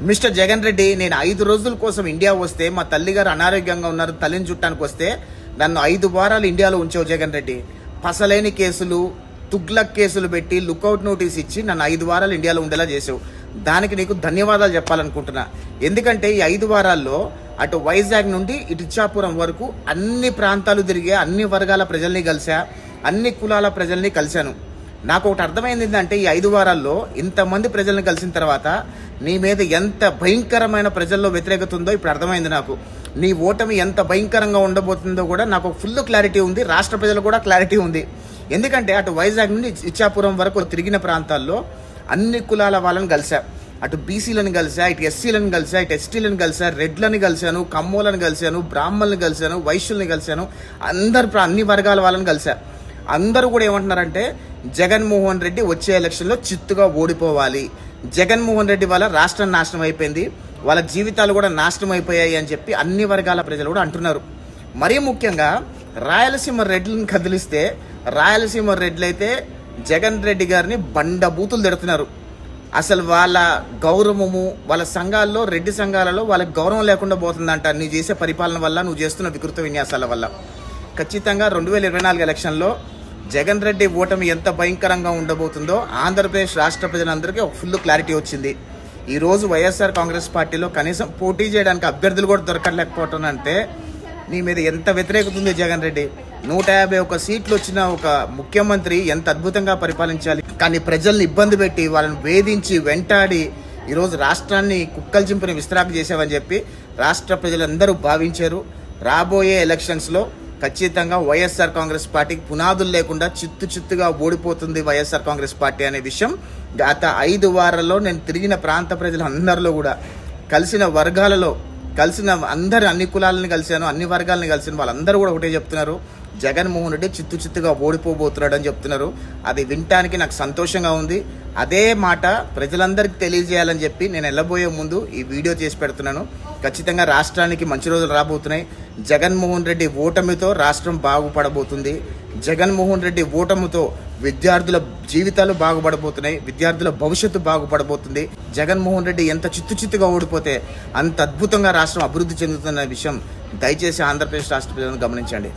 Mister Jagan Reddy, నేను 5 రోజుల కోసం ఇండియా వస్తే మా తల్లిగారు అనారోగ్యంగా ఉన్నారు, తల్లిని చుట్టానికి వస్తే నన్ను 5 వారాలు ఇండియాలో ఉంచావు జగన్ రెడ్డి. పసలేని కేసులు, తుగ్లక్ కేసులు పెట్టి లుకౌట్ నోటీస్ ఇచ్చి నన్ను 5 వారాలు ఇండియాలో ఉండేలా చేసావు. దానికి నీకు ధన్యవాదాలు చెప్పాలనుకుంటున్నా. ఎందుకంటే ఈ 5 వారాల్లో అటు వైజాగ్ నుండి ఇటు ఇచ్చాపురం వరకు అన్ని ప్రాంతాలు తిరిగే, అన్ని వర్గాల ప్రజల్ని కలిసా, అన్ని కులాల ప్రజల్ని కలిశాను. నాకు ఒకటి అర్థమైంది ఏంటంటే, ఈ 5 వారాల్లో ఇంతమంది ప్రజల్ని కలిసిన తర్వాత నీ మీద ఎంత భయంకరమైన ప్రజల్లో వ్యతిరేకత ఉందో ఇప్పుడు అర్థమైంది నాకు. నీ ఓటమి ఎంత భయంకరంగా ఉండబోతుందో కూడా నాకు ఫుల్ క్లారిటీ ఉంది. రాష్ట్ర ప్రజలు కూడా క్లారిటీ ఉంది. ఎందుకంటే అటు వైజాగ్ నుండి ఇచ్చాపురం వరకు తిరిగిన ప్రాంతాల్లో అన్ని కులాల వాళ్ళని కలిసా. అటు బీసీలను కలిసా, ఇటు ఎస్సీలను కలిసా, ఇటు ఎస్టీలను కలిసా, రెడ్లను కలిశాను, కమ్మోలను కలిశాను, బ్రాహ్మణులను కలిశాను, వైశ్యుల్ని కలిశాను, అన్ని వర్గాల వాళ్ళని కలిసా. అందరూ కూడా ఏమంటున్నారంటే, జగన్మోహన్ రెడ్డి వచ్చే ఎలక్షన్లో చిత్తుగా ఓడిపోవాలి, జగన్మోహన్ రెడ్డి వల్ల రాష్ట్రం నాశనం అయిపోయింది, వాళ్ళ జీవితాలు కూడా నాశనం అయిపోయాయి అని చెప్పి అన్ని వర్గాల ప్రజలు కూడా అంటున్నారు. మరీ ముఖ్యంగా రాయలసీమ రెడ్లను కదిలిస్తే, రాయలసీమ రెడ్లైతే జగన్ రెడ్డి గారిని బండబూతులు తిడుతున్నారు. అసలు వాళ్ళ గౌరవము, వాళ్ళ సంఘాల్లో, రెడ్డి సంఘాలలో వాళ్ళకి గౌరవం లేకుండా పోతుందంట నువ్వు చేసే పరిపాలన వల్ల, నువ్వు చేస్తున్న వికృత విన్యాసాల వల్ల. ఖచ్చితంగా 2024 ఎలక్షన్లో జగన్ రెడ్డి ఓటమి ఎంత భయంకరంగా ఉండబోతుందో ఆంధ్రప్రదేశ్ రాష్ట్ర ప్రజలందరికీ ఒక ఫుల్ క్లారిటీ వచ్చింది. ఈరోజు వైఎస్ఆర్ కాంగ్రెస్ పార్టీలో కనీసం పోటీ చేయడానికి అభ్యర్థులు కూడా దొరకలేకపోవటం అంటే నీ మీద ఎంత వ్యతిరేకత ఉంది జగన్ రెడ్డి. 151 సీట్లు వచ్చిన ఒక ముఖ్యమంత్రి ఎంత అద్భుతంగా పరిపాలించాలి. కానీ ప్రజల్ని ఇబ్బంది పెట్టి, వాళ్ళని వేధించి, వెంటాడి ఈరోజు రాష్ట్రాన్ని కుక్కలు చింపిన విస్తరాకు చేసావని చెప్పి రాష్ట్ర ప్రజలందరూ భావించారు. రాబోయే ఎలక్షన్స్లో ఖచ్చితంగా వైఎస్ఆర్ కాంగ్రెస్ పార్టీకి పునాదులు లేకుండా చిత్తుగా ఓడిపోతుంది వైఎస్ఆర్ కాంగ్రెస్ పార్టీ అనే విషయం గత 5 వారాల్లో నేను తిరిగిన ప్రాంత ప్రజలందరిలో కూడా, కలిసిన వర్గాలలో కలిసిన అన్ని కులాలని కలిశాను, అన్ని వర్గాలని కలిసిన వాళ్ళందరూ కూడా ఒకటే చెప్తున్నారు, జగన్మోహన్ రెడ్డి చిత్తుగా ఓడిపోబోతున్నాడు అని చెప్తున్నారు. అది వినటానికి నాకు సంతోషంగా ఉంది. అదే మాట ప్రజలందరికీ తెలియజేయాలని చెప్పి నేను వెళ్ళబోయే ముందు ఈ వీడియో చేసి పెడుతున్నాను. ఖచ్చితంగా రాష్ట్రానికి మంచి రోజులు రాబోతున్నాయి. జగన్మోహన్ రెడ్డి ఓటమితో రాష్ట్రం బాగుపడబోతుంది. జగన్మోహన్ రెడ్డి ఓటమితో విద్యార్థుల జీవితాలు బాగుపడబోతున్నాయి, విద్యార్థుల భవిష్యత్తు బాగుపడబోతుంది. జగన్మోహన్ రెడ్డి ఎంత చిత్తుగా ఓడిపోతే అంత అద్భుతంగా రాష్ట్రం అభివృద్ధి చెందుతున్న విషయం దయచేసి ఆంధ్రప్రదేశ్ రాష్ట్ర ప్రజలను గమనించండి.